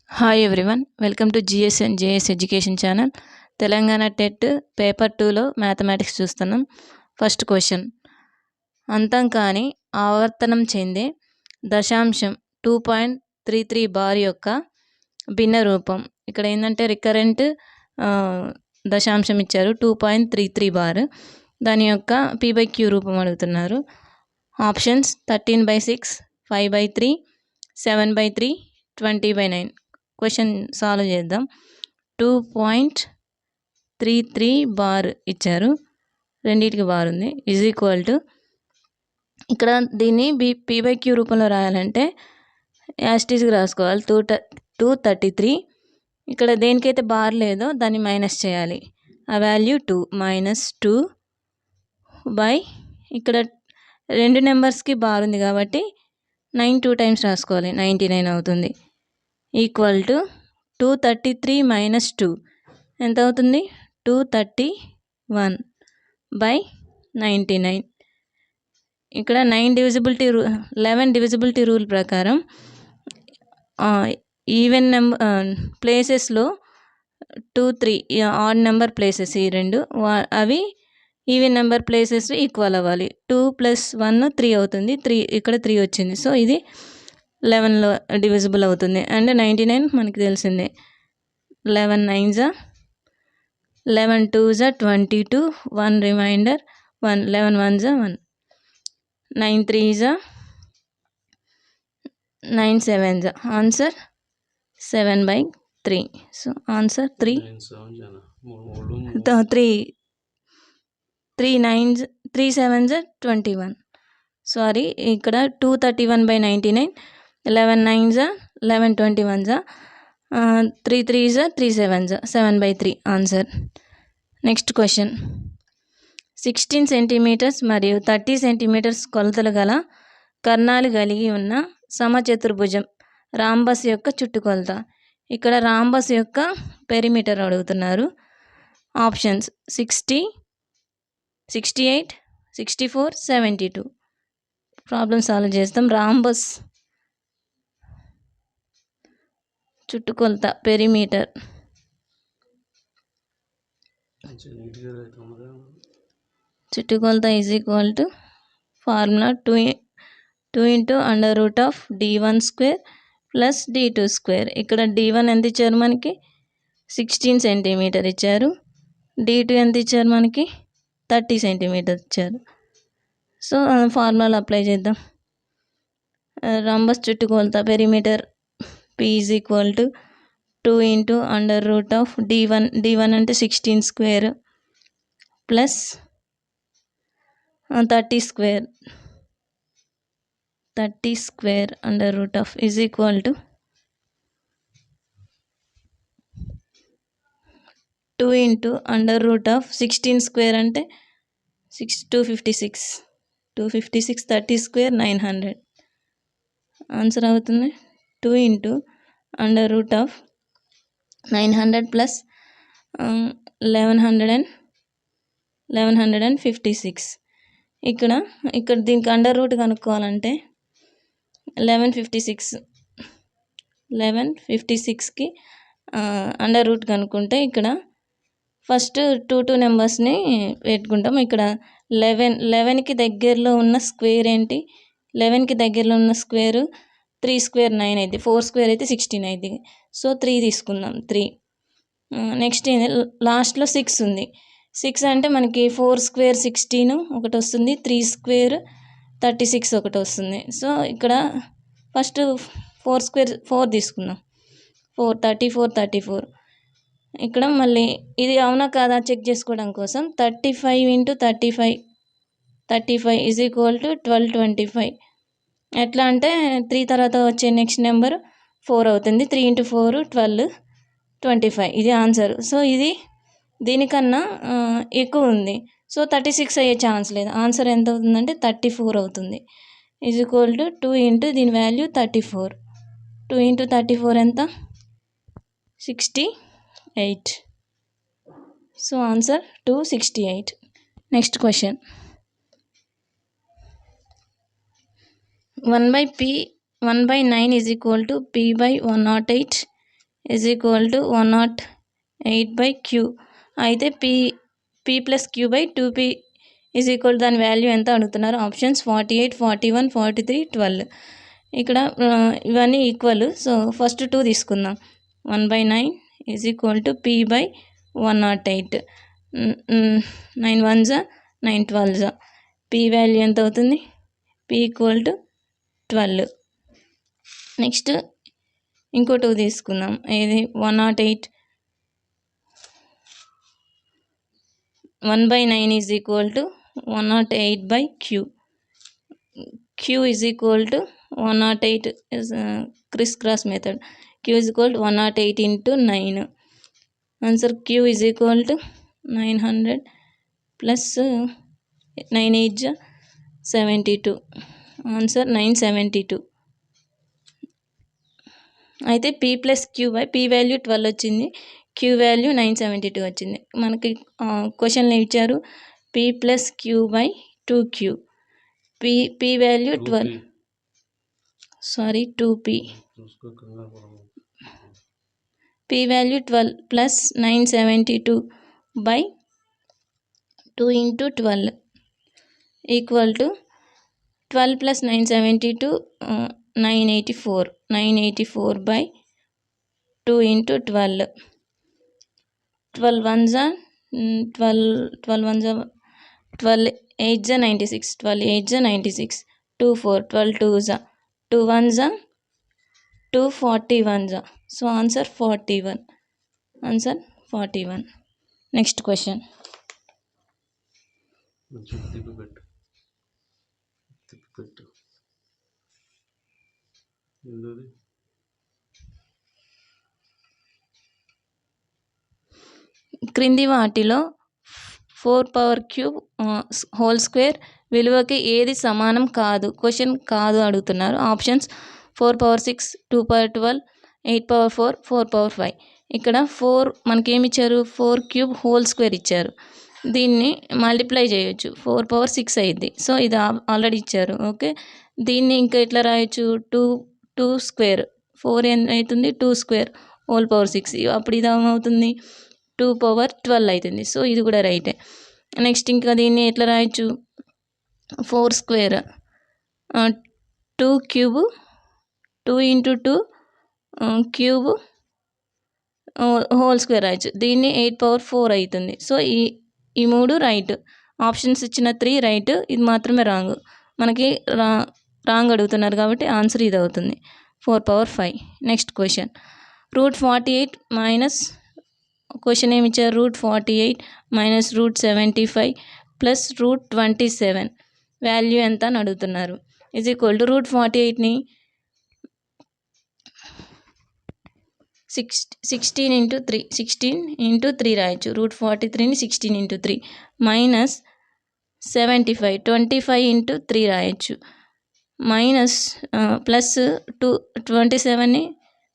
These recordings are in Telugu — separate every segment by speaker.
Speaker 1: Hi everyone, welcome to GS and JS education channel. Telangana TET paper 2లో మ్యాథమెటిక్స్ చూస్తున్నాం. ఫస్ట్ క్వశ్చన్, అంతం కాని ఆవర్తనం చెందే దశాంశం 2.33 బార్ యొక్క భిన్న రూపం. ఇక్కడ ఏంటంటే రికరెంట్ దశాంశం ఇచ్చారు 2.33 బార్. దాని యొక్క p/q రూపం అడుగుతున్నారు. ఆప్షన్స్ 13/6, 5/3, 7/3, 20/9. క్వశ్చన్ సాల్వ్ చేద్దాం. 2.33 బార్ ఇచ్చారు, రెండింటికి బార్ ఉంది. ఈజ్ ఈక్వల్ టు, ఇక్కడ దీన్ని p/q రూపంలో రాయాలంటే యాస్టీస్కి రాసుకోవాలి. 233. ఇక్కడ దేనికైతే బార్ లేదో దాన్ని మైనస్ చేయాలి. ఆ వాల్యూ 2 -2 బై, ఇక్కడ రెండు నెంబర్స్కి బార్ ఉంది కాబట్టి 9 2 టైమ్స్ రాసుకోవాలి, 99 అవుతుంది. ఈక్వల్ టు 233 - 2 ఎంత అవుతుంది? 231 బై 99. ఇక్కడ 11 డివిజిబిలిటీ రూల్ ప్రకారం ఈవెన్ నెంబర్ ప్లేసెస్లో 2 3 ఆడ్ నెంబర్ ప్లేసెస్ ఈ రెండు అవి ఈవెన్ నెంబర్ ప్లేసెస్ ఈక్వల్ అవ్వాలి. 2 + 1 3 అవుతుంది. 3 ఇక్కడ 3 వచ్చింది. సో ఇది 11లో డివిజిబుల్ అవుతుంది. అండ్ 99 మనకి తెలిసిందే. 11 9s 11 2s 22, 1 remainder 1, 11 1s 1, 9 3s 9 7s. Answer 7/3. So answer 3 9s 3 7s 21. Sorry, ఇక్కడ 231/99, 11 9s 11 21s, 3 3s 3 7s, 7/3 answer. Next question, 16 centimetres మరియు 30 సెంటీమీటర్స్ కొలతలు గల కర్ణాలు కలిగి ఉన్న సమచతుర్భుజం రాంబస్ యొక్క చుట్టుకొలత. ఇక్కడ రాంబస్ యొక్క పెరిమీటర్ అడుగుతున్నారు. ఆప్షన్స్ 60, 68, 64, 72. ప్రాబ్లం సాల్వ్ చేస్తాం. రాంబస్ చుట్టుకొలత పెరిమీటర్ చుట్టుకొలత is equal to formula 2 × √d1² + d2². ఇక్కడ d1 ఎంత ఇచ్చారు? మనకి 16 సెంటీమీటర్ ఇచ్చారు. d2 ఎంత ఇచ్చారు? మనకి 30 సెంటీమీటర్ ఇచ్చారు. సో ఫార్ములా అప్లై చేద్దాం. రాంబస్ చుట్టుకొలత perimeter p is equal to 2 × d1 అంటే 16² ప్లస్ 30² ఈజ్ ఈక్వల్ టు 2 × √16² అంటే 256, 30² 900 ఆన్సర్ అవుతుంది. 2 × √900 ప్లస్ 1156. ఇక్కడ దీనికి అండర్ రూట్ కనుక్కోవాలంటే 1156కి అండర్ రూట్ కనుక్కుంటే ఇక్కడ ఫస్ట్ 2 నెంబర్స్ని పెట్టుకుంటాం. ఇక్కడ 11కి దగ్గరలో ఉన్న స్క్వేర్ ఏంటి? 11కి దగ్గరలో ఉన్న స్క్వేర్ 3² 9 అయితే, 4² అయితే 16 అయితే. సో 3 తీసుకుందాం. 3. నెక్స్ట్ లాస్ట్లో 6 ఉంది. 6 అంటే మనకి 4² 16 ఒకటి వస్తుంది, 3² 36 ఒకటి వస్తుంది. సో ఇక్కడ ఫస్ట్ 4² 4 తీసుకుందాం. 4 34. ఇక్కడ మళ్ళీ ఇది అవునా కాదా చెక్ చేసుకోవడం కోసం 35 × 35 ఈజ్ ఈక్వల్ టు 1225. ఎట్లా అంటే 3 తర్వాత వచ్చే నెక్స్ట్ నెంబర్ 4 అవుతుంది. 3 × 4 12, 25. ఇది ఆన్సర్. సో ఇది దీనికన్నా ఎక్కువ ఉంది. సో 36 అయ్యే ఛాన్స్ లేదు. ఆన్సర్ ఎంత అవుతుందంటే 34 అవుతుంది. ఈజ్ ఈక్వల్ టు 2 × దీని వాల్యూ 34. 2 × 34 ఎంత? 68. So answer 268. Next question, 1/9 is equal to p/108 is equal to 108/Q. అయితే P plus Q by 2P is equal దాని వాల్యూ ఎంత అడుగుతున్నారు. ఆప్షన్స్ 48, 41, 43, 12. ఇక్కడ ఇవన్నీ ఈక్వల్. సో ఫస్ట్ 2 తీసుకుందాం. 1/9 is equal to P by 108. 9 1s 9 12s. P value ఎంత అవుతుంది. P equal to 12. నెక్స్ట్ ఇంకో 2 తీసుకుందాం. ఏది 108. 1/9 is equal to 108/Q. Q is equal to 108 is criss cross method. Q is equal to 108 into 9. Answer Q is equal to 900 plus 9 8 72. Answer 972. అయితే P plus Q by P value 12 వచ్చింది. Q వాల్యూ 972 వచ్చింది. మనకి క్వశ్చన్లో ఇచ్చారు P plus Q by 2Q. P value 12. Sorry 2P. P value 12 plus 972 by 2 into 12 equal to 12 plus 972 984. 984 by 2 into 12. 12 1s 12 1s 12 8s 96. 12 8s 96. 2 4 12 2s 2 1s 2 41s. So answer 41. Answer 41. Next question. క్రింది వాటిలో 4/³ హోల్ స్క్వేర్ విలువకి ఏది సమానం కాదు. క్వశ్చన్ కాదు అడుగుతున్నారు. ఆప్షన్స్ 4/6, 2/12, 8/4, 4/5. ఇక్కడ 4 మనకి ఏమి ఇచ్చారు. 4³ హోల్ స్క్వేర్ ఇచ్చారు. దీన్ని మల్టిప్లై చేయొచ్చు. 4/6 అయింది. సో ఇది ఆల్రెడీ ఇచ్చారు. ఓకే, దీన్ని ఇంకా ఎట్లా రాయొచ్చు. 2 స్క్వేర్ 4 అవుతుంది. 2 స్క్వేర్ హోల్ పవర్ 6. అప్పుడు ఇది ఏమవుతుంది 2/12 అవుతుంది. సో ఇది కూడా రైటే. నెక్స్ట్ ఇంకా దీన్ని ఎట్లా రాయొచ్చు. 4 square 2³ 2 into 2 cube whole square రాయొచ్చు. దీన్ని 8/4 అవుతుంది. సో ఈ 3 రైట్. ఆప్షన్స్ ఇచ్చిన 3 రైట్, ఇది మాత్రమే రాంగ్. మనకి రాంగ్ అడుగుతున్నారు కాబట్టి ఆన్సర్ ఇది అవుతుంది 4/5. Next question. √48 మైనస్ క్వశ్చన్ ఏమి ఇచ్చారు. √48 మైనస్ √75 ప్లస్ √27 వాల్యూ ఎంత అని అడుగుతున్నారు. ఈజ్ ఈక్వల్ టు √48ని 16 into 3 16 into 3 రాయొచ్చు. √43ని 16 into 3 మైనస్ 75 25 into 3 రాయొచ్చు. మైనస్ ప్లస్ 27ని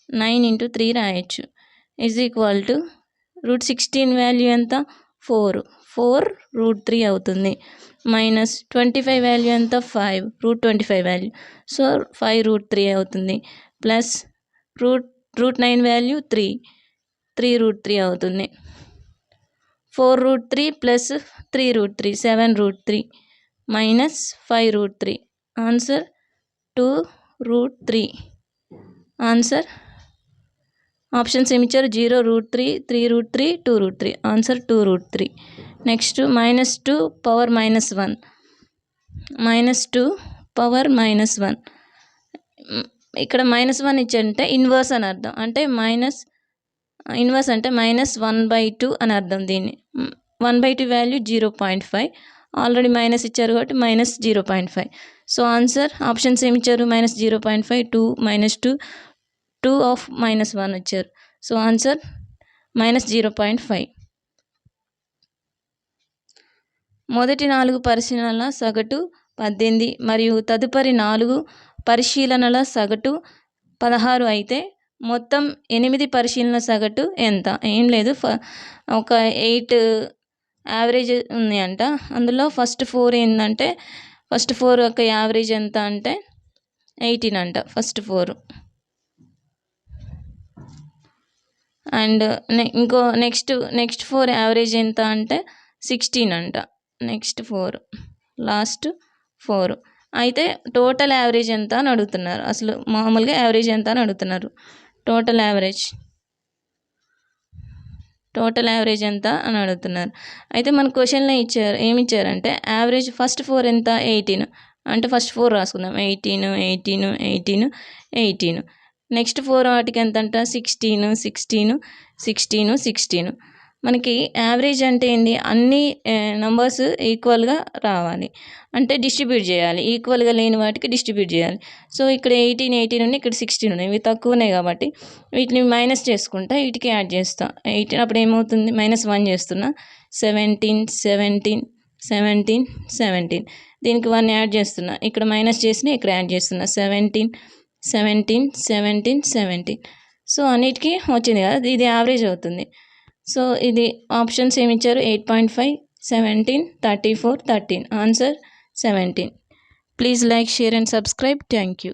Speaker 1: 9 into 3 రాయొచ్చు. ఈజ్ ఈక్వల్ టు √16 వాల్యూ ఎంత 4 √3 అవుతుంది. మైనస్ 25 వాల్యూ ఎంత 5 √25 వాల్యూ. సో 5 √3 అవుతుంది. ప్లస్ √9 వాల్యూ 3 √3 అవుతుంది. 4 √3 plus 3 √3 7 √3 minus 5 √3. Answer 2 √3. Answer options ఏమి ఇచ్చారు. 0 √3 3 √3 2 √3. ఆన్సర్ 2 √3. Next -2 power -1 -2 power -1. ఇక్కడ -1 ఇచ్చంటే ఇన్వర్స్ అని అర్థం. అంటే ఇన్వర్స్ అంటే -1/2 అని అర్థం. దీన్ని 1/2 వాల్యూ 0.5. ఆల్రెడీ మైనస్ ఇచ్చారు కాబట్టి -0.5. సో ఆన్సర్ ఆప్షన్స్ ఏమి ఇచ్చారు. -0.5 2 -2 2 ఆఫ్ -1 వచ్చారు. So answer -0.5. మొదటి 4 పరిశీలనల సగటు 18 మరియు తదుపరి 4 పరిశీలనల సగటు 16 అయితే మొత్తం 8 పరిశీలన సగటు ఎంత. ఏం లేదు, ఒక 8 యావరేజ్ ఉంది అంట. అందులో ఫస్ట్ 4 ఏంటంటే ఫస్ట్ 4 యొక్క యావరేజ్ ఎంత అంటే 18 అంట. ఫస్ట్ 4 అండ్ ఇంకో నెక్స్ట్ 4 యావరేజ్ ఎంత అంటే 16 అంట. నెక్స్ట్ 4 లాస్ట్ 4 అయితే టోటల్ యావరేజ్ ఎంత అని అడుగుతున్నారు. అసలు మామూలుగా యావరేజ్ ఎంత అని అడుగుతున్నారు. టోటల్ యావరేజ్ ఎంత అని అడుగుతున్నారు. అయితే మన క్వశ్చన్లో ఏమి ఇచ్చారంటే యావరేజ్ ఫస్ట్ 4 ఎంత 18 అంటే ఫస్ట్ 4 రాసుకుందాం. 18 నెక్స్ట్ 4 వాటికి ఎంత అంట 16. మనకి యావరేజ్ అంటే ఏంటి, అన్ని నంబర్స్ ఈక్వల్గా రావాలి అంటే డిస్ట్రిబ్యూట్ చేయాలి. ఈక్వల్గా లేని వాటికి డిస్ట్రిబ్యూట్ చేయాలి. సో ఇక్కడ 18 ఉన్నాయి, ఇక్కడ 16 ఉన్నాయి. ఇవి తక్కువ ఉన్నాయి కాబట్టి వీటిని మైనస్ చేసుకుంటా వీటికి యాడ్ చేస్తా. 18 అప్పుడు ఏమవుతుంది -1 చేస్తున్నా. 17 దీనికి 1 యాడ్ చేస్తున్నా. ఇక్కడ మైనస్ చేసిన ఇక్కడ యాడ్ చేస్తున్నా. 17. సో అన్నిటికీ వచ్చింది కదా, ఇది యావరేజ్ అవుతుంది. సో ఇది ఆప్షన్స్ ఏమి ఇచ్చారు 8.5, 17, 34, 13. Answer 17. Please like, share and subscribe. Thank you.